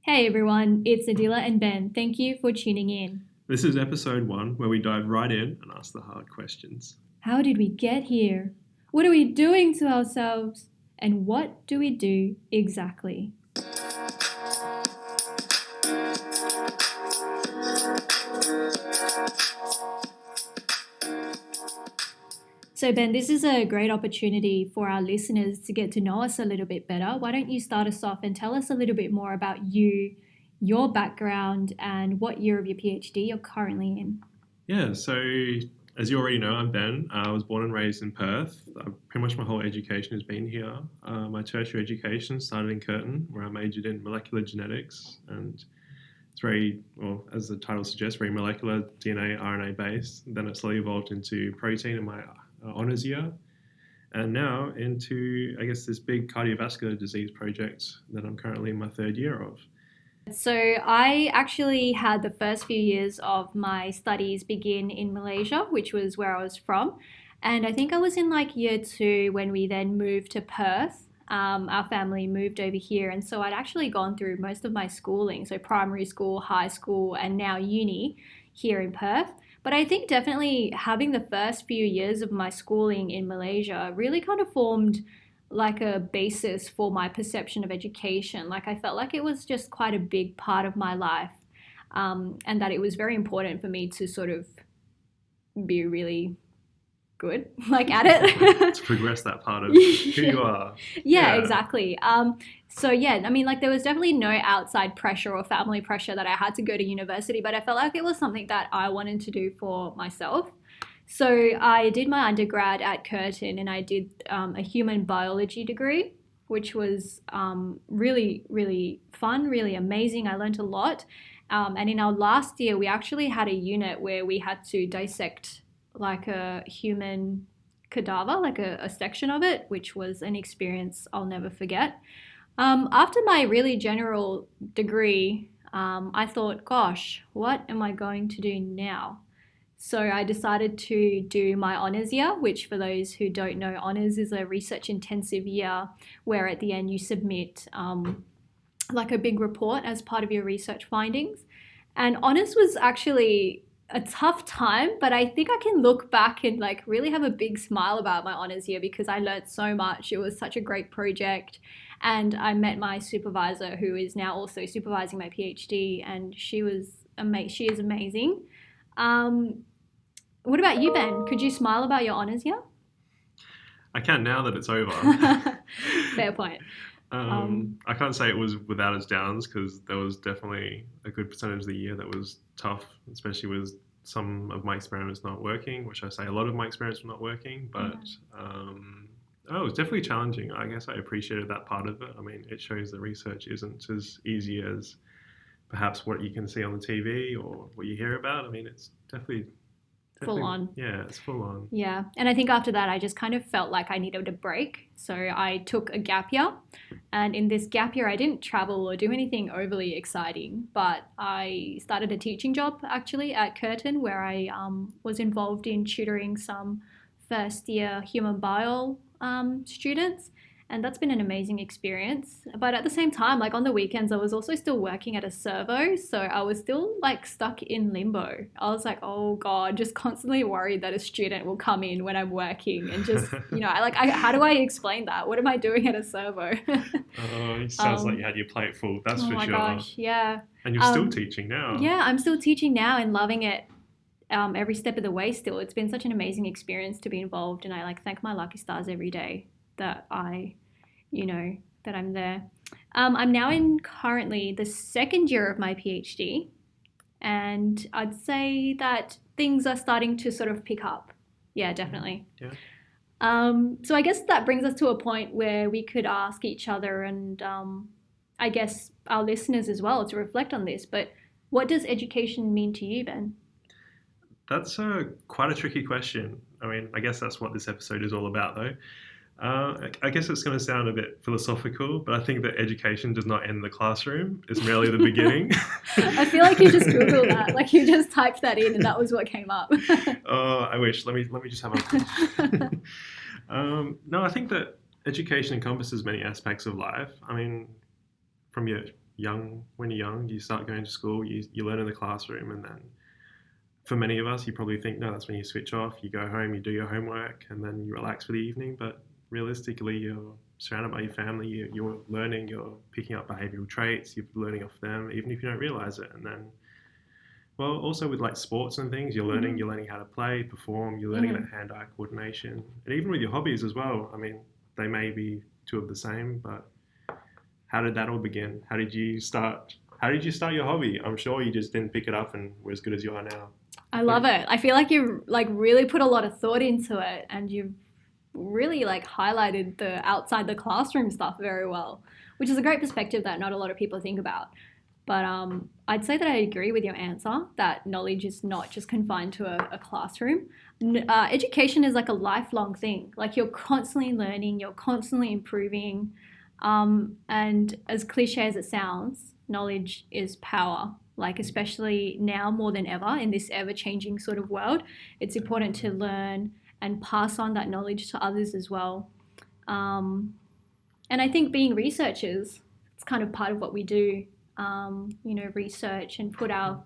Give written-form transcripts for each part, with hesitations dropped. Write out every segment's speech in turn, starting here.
Hey everyone, it's Adilah and Ben. Thank you for tuning in. This is episode 1 where we dive right in and ask the hard questions. How did we get here? What are we doing to ourselves? And what do we do exactly? So, Ben, this is a great opportunity for our listeners to get to know us a little bit better. Why don't you start us off and tell us a little bit more about you, your background, and what year of your PhD you're currently in? Yeah, so as you already know, I'm Ben. I was born and raised in Perth. Pretty much my whole education has been here. My tertiary education started in Curtin, where I majored in molecular genetics. And it's very, well, as the title suggests, very molecular, DNA, RNA based. Then it slowly evolved into protein in my honours year. And now into, I guess, this big cardiovascular disease project that I'm currently in my third year of. So, I actually had the first few years of my studies begin in Malaysia, which was where I was from. And I think I was in like year two when we then moved to Perth. Our family moved over here. And so I'd actually gone through most of my schooling, so primary school, high school, and now uni here in Perth. But I think definitely having the first few years of my schooling in Malaysia really kind of formed like a basis for my perception of education. Like I felt like it was just quite a big part of my life, and that it was very important for me to sort of be really good like at it. To progress that part of who you are. Yeah, exactly. So yeah, I mean, like there was definitely no outside pressure or family pressure that I had to go to university, but I felt like it was something that I wanted to do for myself. So I did my undergrad at Curtin and I did a human biology degree, which was really, really fun, really amazing. I learned a lot. And in our last year, we actually had a unit where we had to dissect like a human cadaver, like a section of it, which was an experience I'll never forget. After my really general degree, I thought, gosh, what am I going to do now? So I decided to do my honours year, which for those who don't know, honours is a research intensive year where at the end you submit like a big report as part of your research findings. And honours was actually a tough time, but I think I can look back and like really have a big smile about my honours year because I learned so much. It was such a great project. And I met my supervisor who is now also supervising my PhD and she is amazing. What about you, Ben? Could you smile about your honours year? I can now that it's over. Fair point. I can't say it was without its downs because there was definitely a good percentage of the year that was tough, especially with some of my experiments not working, which I say a lot of my experiments were not working, but it was definitely challenging. I guess I appreciated that part of it. I mean, it shows that research isn't as easy as perhaps what you can see on the TV or what you hear about. I mean, it's definitely Full on. Yeah, it's full on. Yeah. And I think after that, I just kind of felt like I needed a break. So I took a gap year. And in this gap year, I didn't travel or do anything overly exciting, but I started a teaching job actually at Curtin where I was involved in tutoring some first year human bio students. And that's been an amazing experience. But at the same time, like on the weekends, I was also still working at a servo. So I was still like stuck in limbo. I was like, oh God, just constantly worried that a student will come in when I'm working and just, how do I explain that? What am I doing at a servo? Oh, it sounds like you had your plate full, that's for sure. Oh my gosh, yeah. And you're still teaching now. Yeah, I'm still teaching now and loving it. Every step of the way still. It's been such an amazing experience to be involved and I like thank my lucky stars every day that that I'm there. I'm now in currently the second year of my PhD, and I'd say that things are starting to sort of pick up. Yeah, definitely. Yeah. So I guess that brings us to a point where we could ask each other and I guess our listeners as well to reflect on this. But what does education mean to you, Ben? That's quite a tricky question. I mean, I guess that's what this episode is all about, though. I guess it's going to sound a bit philosophical, but I think that education does not end the classroom. It's merely the beginning. I feel like you just Googled that. Like you just typed that in and that was what came up. Oh, I wish. Let me just have a No, I think that education encompasses many aspects of life. I mean, from your when you're young, you start going to school, you learn in the classroom, and then for many of us, you probably think, no, that's when you switch off, you go home, you do your homework, and then you relax for the evening. But realistically, you're surrounded by your family, you're learning, you're picking up behavioral traits, you're learning off them, even if you don't realize it. And then, well, also with like sports and things, Mm-hmm. you're learning how to play, perform, you're learning Mm-hmm. that hand-eye coordination, and even with your hobbies as well. I mean, they may be two of the same, but how did that all begin? How did you start? How did you start your hobby? I'm sure you just didn't pick it up and were as good as you are now. I love it. I feel like you like really put a lot of thought into it, and you've really like highlighted the outside the classroom stuff very well, which is a great perspective that not a lot of people think about. But I'd say that I agree with your answer that knowledge is not just confined to a classroom. Education is like a lifelong thing. Like you're constantly learning, you're constantly improving. And as cliche as it sounds, knowledge is power. Like, especially now more than ever in this ever changing sort of world, it's important to learn and pass on that knowledge to others as well. Um, and I think being researchers, it's kind of part of what we do. Research and put our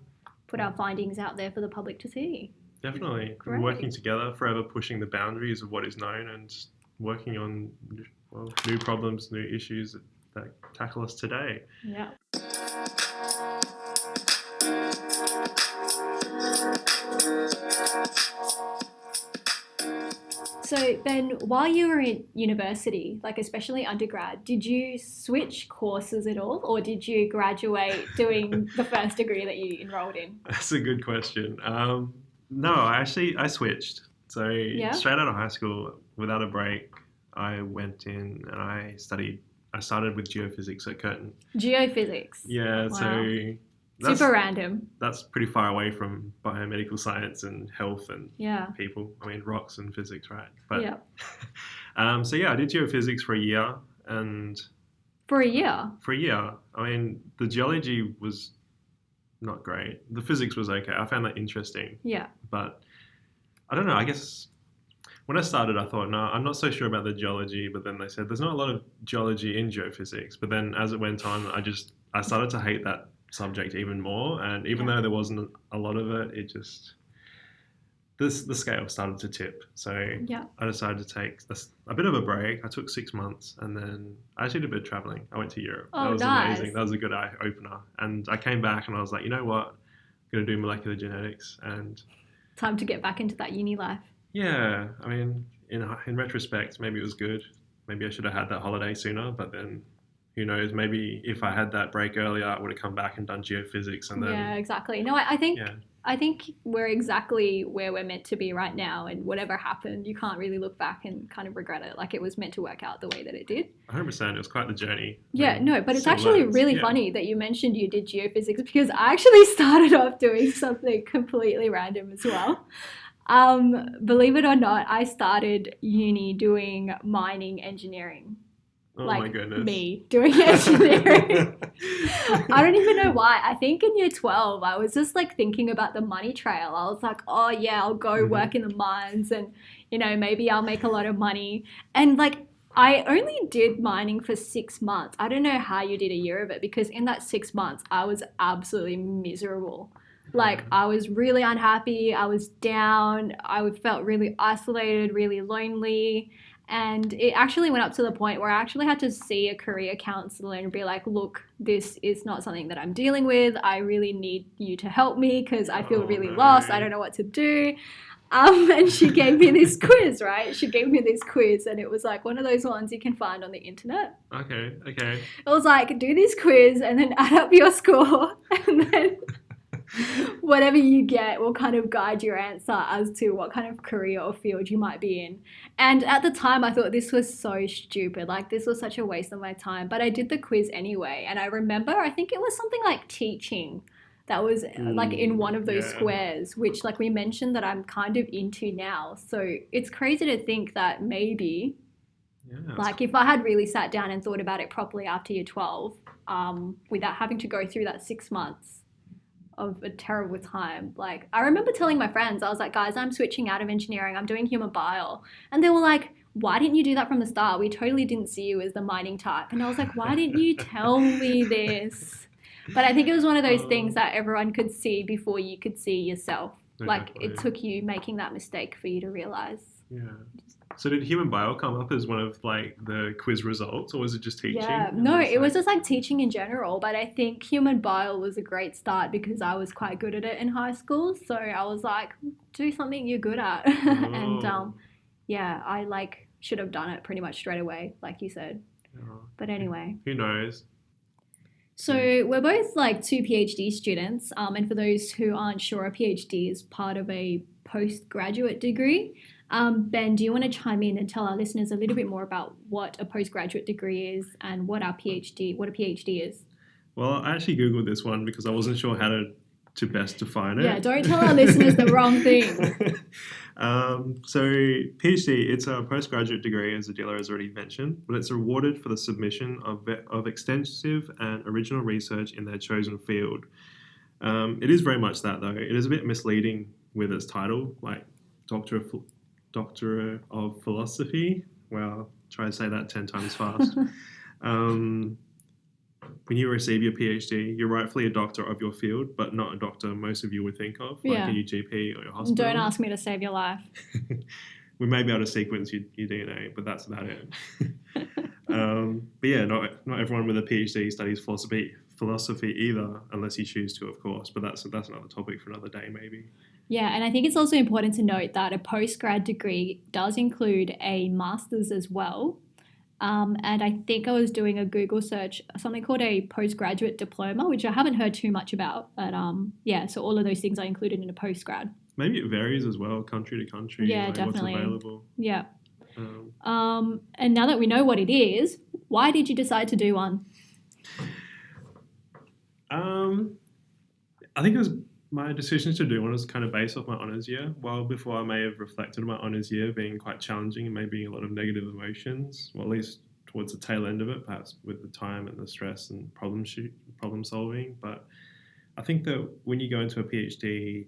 findings out there for the public to see. Definitely. Working Great. together, forever pushing the boundaries of what is known and working on, well, new problems, new issues that tackle us today. Yeah. So Ben, while you were in university, like especially undergrad, did you switch courses at all, or did you graduate doing the first degree that you enrolled in? That's a good question. No, I switched. So Yeah. straight out of high school, without a break, I went in and I studied. I started with geophysics at Curtin. Geophysics. Yeah, Wow. so Super that's random. that's pretty far away from biomedical science and health and Yeah. people. I mean, rocks and physics, right? But Yeah. so yeah, I did geophysics for a year, and For a year. for a year, I mean, the geology was not great. The physics was okay. I found that interesting, Yeah. but I don't know. I guess when I started, I thought, no, I'm not so sure about the geology. But then they said there's not a lot of geology in geophysics. But then as it went on, I started to hate that subject even more. And even Yeah. though there wasn't a lot of it, it just the scale started to tip. So Yeah. I decided to take a bit of a break. I took 6 months, and then I actually did a bit of traveling. I went to Europe. That Oh, was amazing. nice. That was a good eye opener. And I came back and I was like, you know what? I'm gonna do molecular genetics. And Time to get back into that uni life. yeah, I mean, in retrospect, maybe it was good. Maybe I should have had that holiday sooner. But then, who knows? Maybe if I had that break earlier, I would have come back and done geophysics. And Yeah, then, exactly. No, I think yeah, I think we're exactly where we're meant to be right now, and whatever happened, you can't really look back and kind of regret it. Like it was meant to work out the way that it did. 100%. It was quite the journey. I Yeah, mean, no, but it's still actually learns. really Yeah. funny that you mentioned you did geophysics because I actually started off doing something completely random as well. Believe it or not, I started uni doing mining engineering. Oh my Like goodness. me doing engineering. I don't even know why. I think in year 12, I was just like thinking about the money trail. I was like, oh yeah, I'll go Mhm. work in the mines and, maybe I'll make a lot of money. And like, I only did mining for 6 months. I don't know how you did a year of it because in that 6 months, I was absolutely miserable. Like, Yeah. I was really unhappy. I was down. I felt really isolated, really lonely. And it actually went up to the point where I actually had to see a career counselor and be like, look, this is not something that I'm dealing with. I really need you to help me because I feel Oh really lost. I no. don't know what to do. And she gave me this quiz, right? She gave me this quiz, and it was like one of those ones you can find on the internet. Okay, okay. It was like, do this quiz and then add up your score, and then whatever you get will kind of guide your answer as to what kind of career or field you might be in. And at the time, I thought this was so stupid. Like, this was such a waste of my time. But I did the quiz anyway. And I remember, I think it was something like teaching that was like in one Ooh, of those yeah. squares, which, like we mentioned, that I'm kind of into now. So it's crazy to think that maybe, Yeah, it's like, if I had really sat down and thought about it properly after year 12, without having to go through that 6 months of a terrible time. Like, I remember telling my friends, I was like, guys, I'm switching out of engineering. I'm doing human bio. And they were like, why didn't you do that from the start? We totally didn't see you as the mining type. And I was like, why didn't you tell me this? But I think it was one of those things Um, that everyone could see before you could see yourself. no, Like it definitely. took you making that mistake for you to realize. Yeah. So did human bio come up as one of like the quiz results, or was it just Yeah, teaching? And no, was it was like, just like teaching in general, but I think human bio was a great start because I was quite good at it in high school. So I was like, do something you're good at. And oh, yeah, I like should have done it pretty much straight away, like you said. oh, But anyway, who knows? so So we're both like two PhD students. And for those who aren't sure, a PhD is part of a postgraduate degree. Ben, do you want to chime in and tell our listeners a little bit more about what a postgraduate degree is and what a PhD is? well, I actually googled this one because I wasn't sure how to best define Yeah, it. don't tell our listeners the wrong thing. So PhD, it's a postgraduate degree, as Adila has already mentioned, but it's awarded for the submission of extensive and original research in their chosen field. It is very much that, though. It is a bit misleading with its title, like Doctor of Philosophy. Well, try to say that 10 times fast. Um, when you receive your PhD, you're rightfully a doctor of your field, but not a doctor most of you would think of, like a Yeah, GP or your don't hospital. ask me to save your life. We may be able to sequence your DNA, but that's about it. But yeah, not everyone with a PhD studies philosophy either, unless you choose to, of course. But that's another topic for another day, maybe. Yeah, and I think it's also important to note that a postgrad degree does include a master's as well. And I think I was doing a Google search, something called a postgraduate diploma, which I haven't heard too much about. But yeah, so all of those things are included in a postgrad. Maybe it varies as well, country to country, Yeah, like what's definitely. available. Yeah. Um, And now that we know what it is, why did you decide to do one? um, I think it was my decision to do one was kind of based off my honours year. While before I may have reflected on my honours year being quite challenging and maybe a lot of negative emotions, well, at least towards the tail end of it, perhaps with the time and the stress and problem solving. But I think that when you go into a PhD,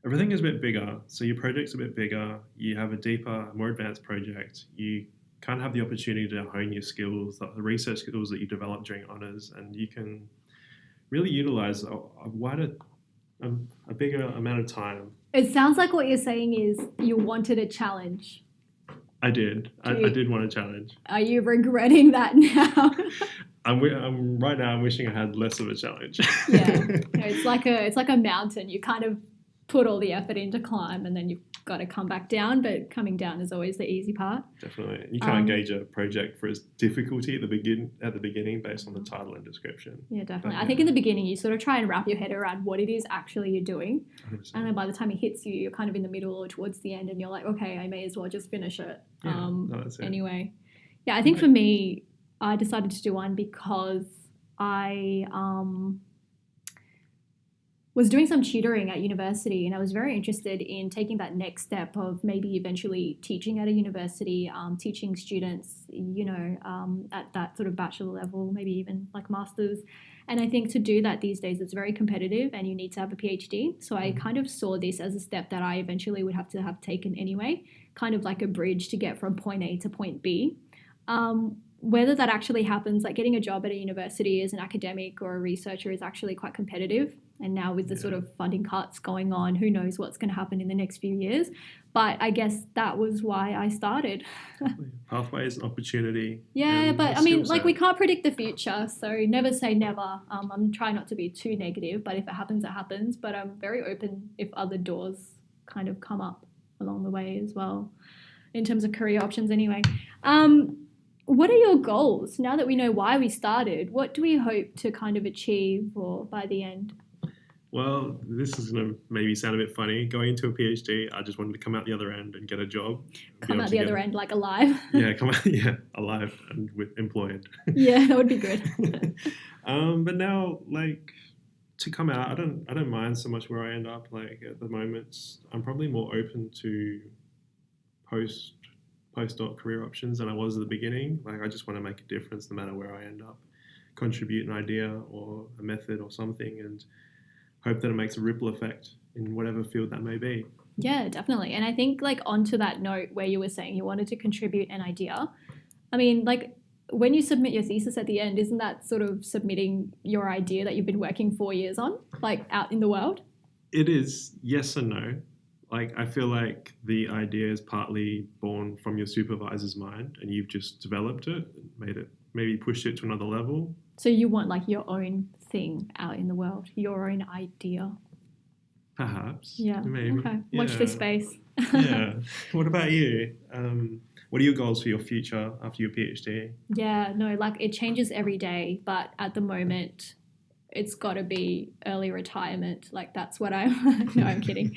everything is a bit bigger. So your project's a bit bigger. You have a deeper, more advanced project. You kind of have the opportunity to hone your skills, the research skills that you develop during honours, and you can really utilize a wider, a bigger amount of time. It sounds like what you're saying is you wanted a challenge. I did. Do I you, did want a challenge. are you regretting that now? I'm right now. I'm wishing I had less of a challenge. Yeah, it's like a mountain. You kind of put all the effort in to climb, and then you've got to come back down. But coming down is always the easy part. Definitely, you can't gauge a project for its difficulty at the beginning based on the title and description. Yeah, definitely. But I think in the beginning you sort of try and wrap your head around what it is actually you're doing, 100%. and then by the time it hits you, you're kind of in the middle or towards the end, and you're like, okay, I may as well just finish it. Yeah, no, that's it. Anyway, yeah, I think for me, I decided to do one because I was doing some tutoring at university, and I was very interested in taking that next step of maybe eventually teaching at a university, teaching students, at that sort of bachelor level, maybe even like masters. And I think to do that these days, it's very competitive and you need to have a PhD. So I kind of saw this as a step that I eventually would have to have taken anyway, kind of like a bridge to get from point A to point B. Whether that actually happens, like getting a job at a university as an academic or a researcher is actually quite competitive. And now with the sort of funding cuts going on, who knows what's going to happen in the next few years. But I guess that was why I started. Pathways, opportunity. Yeah, but I mean, like we set. can't predict the future, so never say never. I'm trying not to be too negative, but if it happens, it happens. But I'm very open if other doors kind of come up along the way as well, in terms of career options anyway. What are your goals now that we know why we started? What do we hope to kind of achieve or by the end? Well, this is going to maybe sound a bit funny. Going into a PhD, I just wanted to come out the other end and get a job. Come out the other end like alive. Yeah, come out, yeah, alive and with employed. Yeah, that would be good. But now, like, to come out, I don't mind so much where I end up. Like at the moment, I'm probably more open to postdoc career options than I was at the beginning. Like I just want to make a difference no matter where I end up, contribute an idea or a method or something, and hope that it makes a ripple effect in whatever field that may be. Yeah, definitely. And I think like onto that note where you were saying you wanted to contribute an idea. I mean, like when you submit your thesis at the end, isn't that sort of submitting your idea that you've been working 4 years on, like out in the world? It is yes and no. Like, I feel like the idea is partly born from your supervisor's mind, and you've just developed it, made it, maybe pushed it to another level. So you want like your own thing out in the world, your own idea. Perhaps. Yeah. Maybe. Okay. Watch this Yeah. space. Yeah. What about you? What are your goals for your future after your PhD? Yeah, no, like it changes every day, but at the moment, it's got to be early retirement. Like that's what I'm. No, I'm kidding.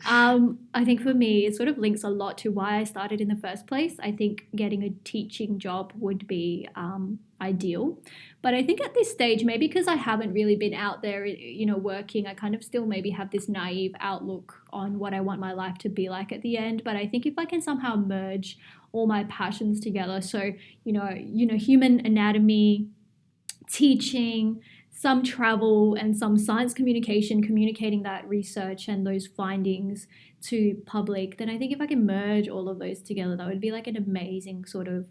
I think for me, it sort of links a lot to why I started in the first place. I think getting a teaching job would be ideal. But I think at this stage, maybe because I haven't really been out there, working, I kind of still maybe have this naive outlook on what I want my life to be like at the end. But I think if I can somehow merge all my passions together, so, human anatomy, teaching, some travel and some science communication, communicating that research and those findings to public, then I think if I can merge all of those together, that would be like an amazing sort of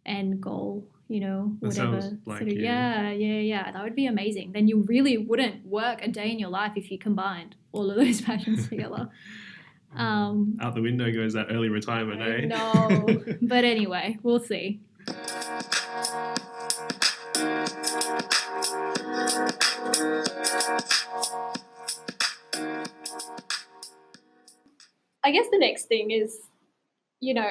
end goal, That whatever. sounds like Sort of, you. yeah. That would be amazing. Then you really wouldn't work a day in your life if you combined all of those passions together. Out the window goes that early retirement, I eh? know. But anyway, we'll see. I guess the next thing is,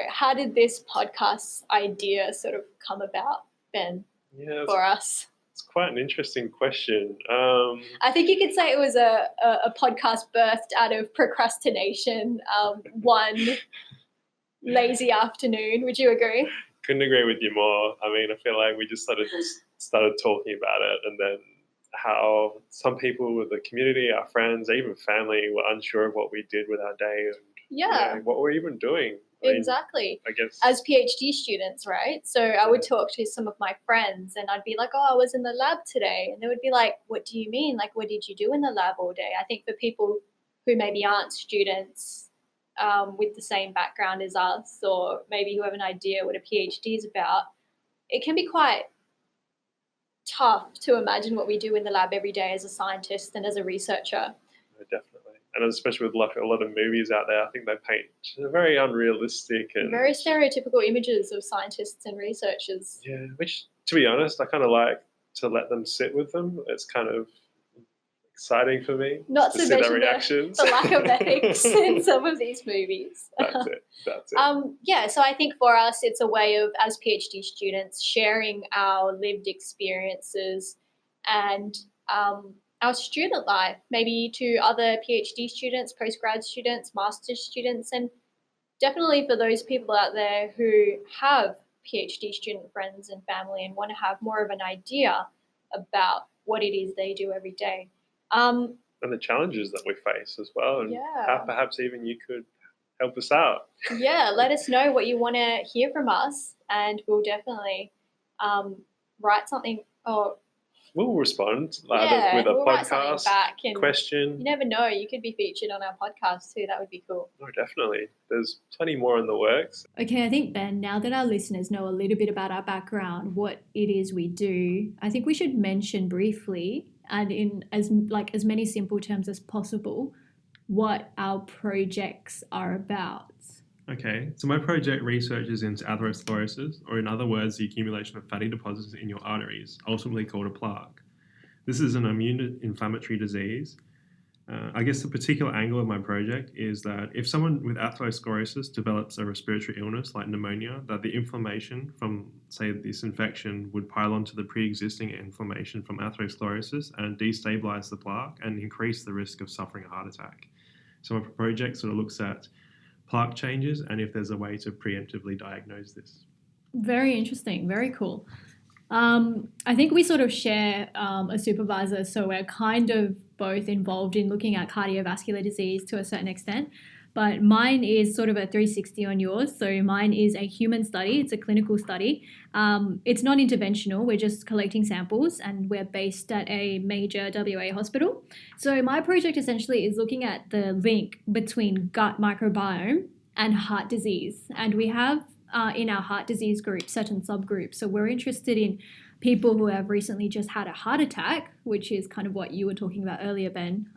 how did this podcast idea sort of come about, Ben, Yeah, for us? it's quite an interesting question. I think you could say it was a podcast birthed out of procrastination, one lazy afternoon. Would you agree? Couldn't agree with you more. I mean, I feel like we just started talking about it, and then how some people with the community, our friends, even family, were unsure of what we did with our day and Yeah, what we're even doing. I mean, exactly. I guess As PhD students, right? So I would talk to some of my friends and I'd be like, oh, I was in the lab today. And they would be like, what do you mean? Like, what did you do in the lab all day? I think for people who maybe aren't students with the same background as us, or maybe who have an idea what a PhD is about, it can be quite tough to imagine what we do in the lab every day as a scientist and as a researcher. definitely, and especially with like a lot of movies out there, I think they paint very unrealistic and Very stereotypical images of scientists and researchers. yeah. Which, to be honest, I kind of like to let them sit with them. It's kind of exciting for me Not to to see their mention reactions. the lack of ethics in some of these movies. That's it. Yeah, so I think for us, it's a way of, as PhD students, sharing our lived experiences and our student life, maybe to other PhD students, postgrad students, master's students, and definitely for those people out there who have PhD student friends and family and want to have more of an idea about what it is they do every day. And the challenges that we face as well, and how perhaps even you could help us out. Yeah, let us know what you want to hear from us, and we'll definitely write something. Or we'll respond either with a podcast back and question. You never know, you could be featured on our podcast too. That would be cool. Oh, definitely. There's plenty more in the works. Okay, I think, Ben, now that our listeners know a little bit about our background, what it is we do, I think we should mention briefly and in as many simple terms as possible what our projects are about. Okay, so my project researches into atherosclerosis, or in other words, the accumulation of fatty deposits in your arteries, ultimately called a plaque. This is an immune inflammatory disease. I guess the particular angle of my project is that if someone with atherosclerosis develops a respiratory illness like pneumonia, that the inflammation from, say, this infection would pile onto the pre-existing inflammation from atherosclerosis and destabilize the plaque and increase the risk of suffering a heart attack. So my project sort of looks at plaque changes and if there's a way to preemptively diagnose this. Very interesting. Very cool. I think we sort of share a supervisor, so we're kind of both involved in looking at cardiovascular disease to a certain extent, but mine is sort of a 360 on yours. So mine is a human study. It's a clinical study. It's not interventional. We're just collecting samples and we're based at a major WA hospital. So my project essentially is looking at the link between gut microbiome and heart disease. And we have in our heart disease group, certain subgroups. So we're interested in people who have recently just had a heart attack, which is kind of what you were talking about earlier, Ben,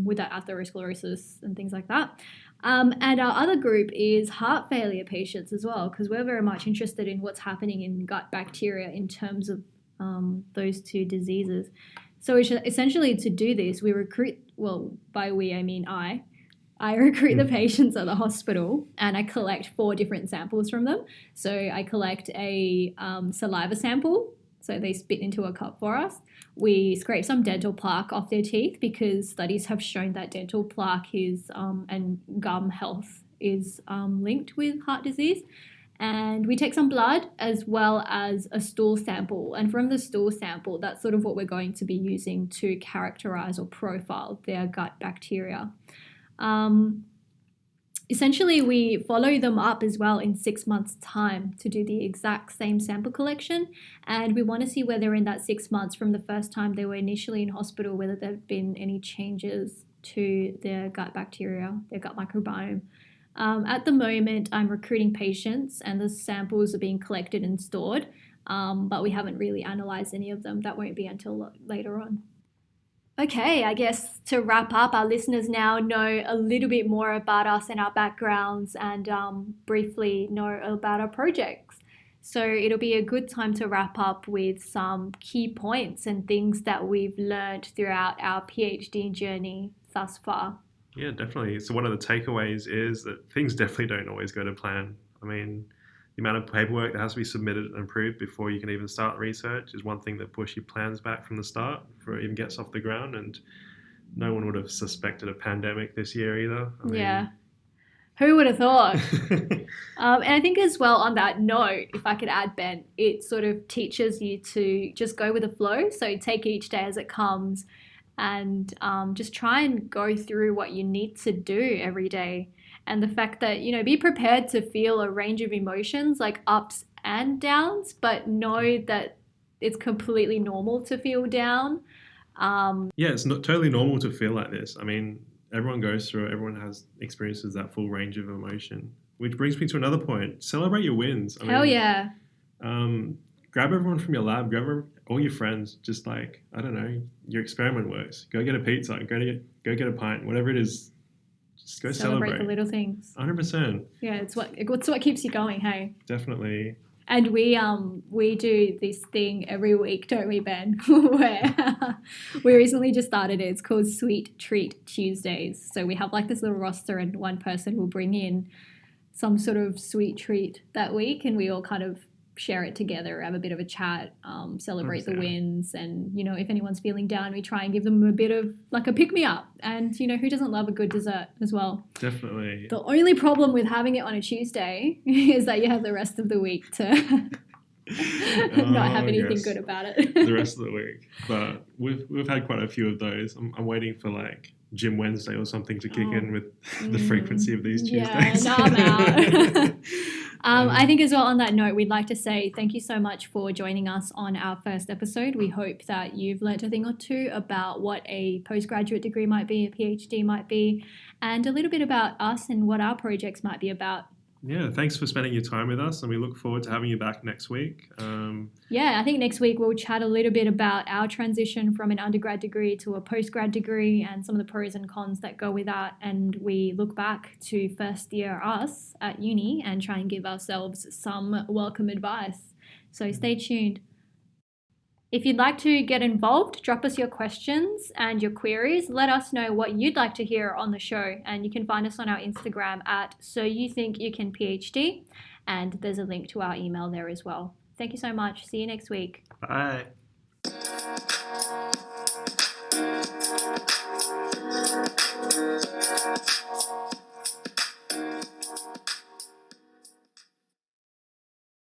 with that atherosclerosis and things like that. And our other group is heart failure patients as well, because we're very much interested in what's happening in gut bacteria in terms of those two diseases. So essentially to do this, we recruit, well, by we, I mean I recruit the patients at the hospital and I collect 4 different samples from them. So I collect a saliva sample. So they spit into a cup for us. We scrape some dental plaque off their teeth because studies have shown that dental plaque is and gum health is linked with heart disease. And we take some blood as well as a stool sample. And from the stool sample, that's sort of what we're going to be using to characterize or profile their gut bacteria. Essentially, we follow them up as well in 6 months' time to do the exact same sample collection. And we want to see whether in that 6 months from the first time they were initially in hospital, whether there have been any changes to their gut bacteria, their gut microbiome. At the moment, I'm recruiting patients and the samples are being collected and stored, but we haven't really analysed any of them. That won't be until later on. Okay, I guess to wrap up, our listeners now know a little bit more about us and our backgrounds and briefly know about our projects. So it'll be a good time to wrap up with some key points and things that we've learned throughout our PhD journey thus far. Yeah, definitely. So one of the takeaways is that things definitely don't always go to plan. I mean, the amount of paperwork that has to be submitted and approved before you can even start research is one thing that pushes your plans back from the start before it even gets off the ground. And no one would have suspected a pandemic this year either. Yeah. Who would have thought? And I think as well on that note, if I could add, Ben, it sort of teaches you to just go with the flow. So take each day as it comes and just try and go through what you need to do every day. And the fact that, be prepared to feel a range of emotions like ups and downs, but know that it's completely normal to feel down. Yeah, it's not totally normal to feel like this. I mean, everyone goes through it. Everyone has experiences that full range of emotion, which brings me to another point. Celebrate your wins. Hell yeah. Grab everyone from your lab, grab all your friends, just like, I don't know, your experiment works. Go get a pizza, go get a pint, whatever it is. Just go celebrate the little things. 100%. Yeah, it's what keeps you going, hey? Definitely. And we do this thing every week, don't we, Ben? Where we recently just started it. It's called Sweet Treat Tuesdays. So we have like this little roster and one person will bring in some sort of sweet treat that week and we all kind of share it together, have a bit of a chat, celebrate the wins, and if anyone's feeling down, we try and give them a bit of like a pick me up. And who doesn't love a good dessert as well? Definitely. The only problem with having it on a Tuesday is that you have the rest of the week to not have anything good about it. The rest of the week, but we've had quite a few of those. I'm waiting for like Gym Wednesday or something to kick in with the frequency of these Tuesdays. Yeah, no, I'm out. I think as well on that note, we'd like to say thank you so much for joining us on our first episode. We hope that you've learnt a thing or two about what a postgraduate degree might be, a PhD might be, and a little bit about us and what our projects might be about. Yeah, thanks for spending your time with us and we look forward to having you back next week. I think next week we'll chat a little bit about our transition from an undergrad degree to a postgrad degree and some of the pros and cons that go with that. And we look back to first year us at uni and try and give ourselves some welcome advice. So stay tuned. If you'd like to get involved, drop us your questions and your queries. Let us know what you'd like to hear on the show. And you can find us on our Instagram at SoYouThinkYouCanPhD. And there's a link to our email there as well. Thank you so much. See you next week. Bye.